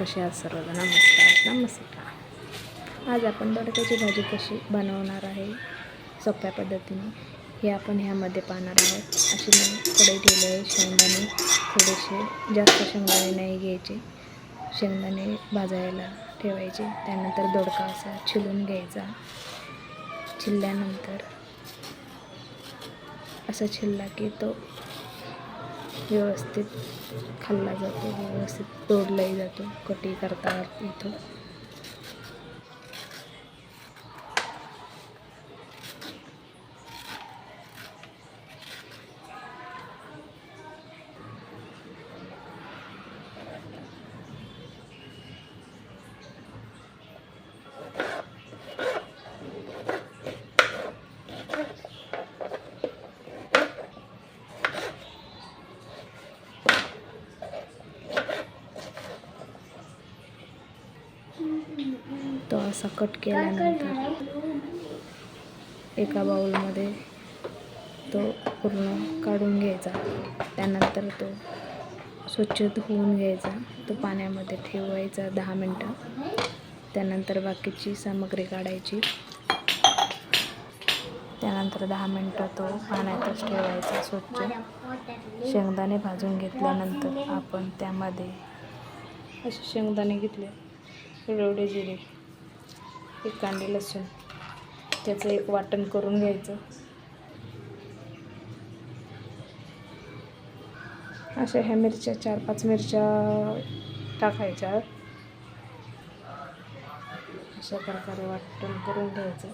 कसे आहात सर्वजण? नमस्कार. आज आपण दोडक्याची भाजी कशी बनवणार आहे सोप्या पद्धतीने हे आपण ह्यामध्ये पाहणार आहोत. अशी मी कढई ठेवली आहे. शेंगदाणे थोडेसे, जास्त शेंगदाणे नाही घ्यायचे, शेंगदाणे भाजायला ठेवायचे. त्यानंतर दोडका असा छिलून घ्यायचा. छिलल्यानंतर असा छिलला की तो व्यवस्थित खाल्ला जातो, व्यवस्थित तोडलाही जातो. कटी करता इथं तो असा कट केल्यानंतर एका बाउलमध्ये तो पूर्ण काढून घ्यायचा. त्यानंतर तो स्वच्छ धुवून घ्यायचा. तो पाण्यामध्ये ठेवायचा 10 मिनटं. त्यानंतर बाकीची सामग्री काढायची. त्यानंतर 10 मिनटं तो पाण्यातच ठेवायचा स्वच्छ. शेंगदाणे भाजून घेतल्यानंतर आपण त्यामध्ये असे शेंगदाणे घेतले, एवढे जिरे, एक कांदे लसूण, त्याचं एक वाटण करून घ्यायचं. अशा ह्या मिरच्या 4-5 मिरच्या टाकायच्या. अशा प्रकारे वाटण करून घ्यायचं.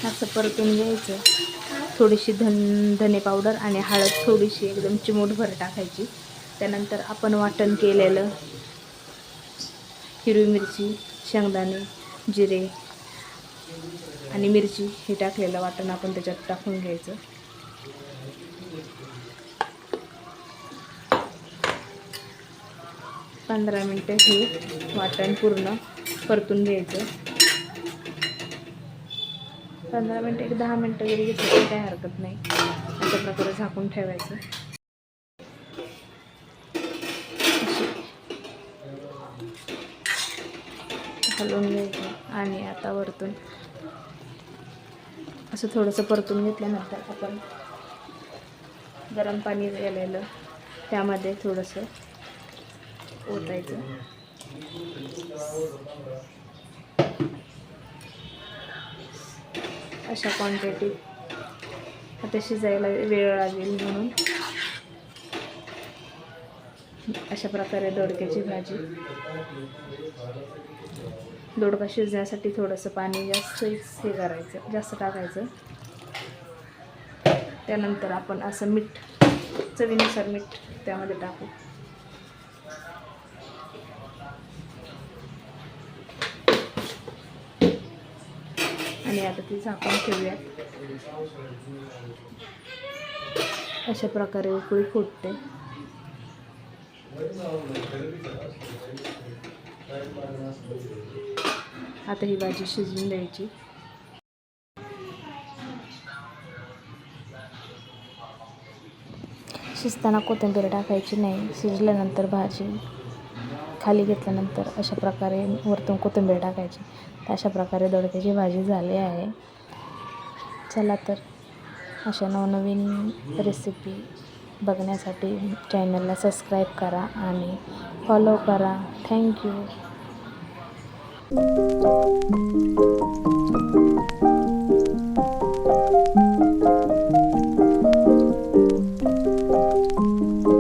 असं परतून घ्यायचं. थोडीशी धने पावडर आणि हळद थोडीशी, एकदम चिमूटभर टाकायची. त्यानंतर आपण वाटण केलेलं हिरवी मिरची, शेंगदाणे, जिरे आणि मिरची हे टाकलेलं वाटण आपण त्याच्यात टाकून घ्यायचं. पंधरा मिनटं हे वाटण पूर्ण परतून घ्यायचं. 15 मिनटं, एक 10 मिनटं जरी घेतलं तरी काही हरकत नाही. अशा प्रकारे झाकून ठेवायचं. हलवून घ्यायचं आणि आता वरतून असं थोडंसं परतून घेतल्यानंतर आपण गरम पाणी गेलेलं त्यामध्ये थोडंसं ओतायचं. अशा क्वांटिटीत आता शिजायला वेळ लागेल म्हणून अशा प्रकारे दोडक्याची भाजी. दोडका शिजण्यासाठी थोडंसं पाणी जास्त हे करायचं, जास्त टाकायचं. त्यानंतर आपण असं मीठ, चवीनुसार मीठ त्यामध्ये टाकू. आणि आता ती झाकून ठेवूयात. अशा प्रकारे उकळी फुटते. आता ही भाजी शिजवून द्यायची. शिजताना कोथिंबीर टाकायची नाही. शिजल्यानंतर भाजी खाली घेतल्यानंतर अशा प्रकारे वरतून कोथिंबीर टाकायची. तर अशा प्रकारे दोडक्याची भाजी झाली आहे. चला तर अशा नवनवीन रेसिपी बघण्यासाठी चॅनलला सबस्क्राईब करा आणि फॉलो करा. थँक्यू.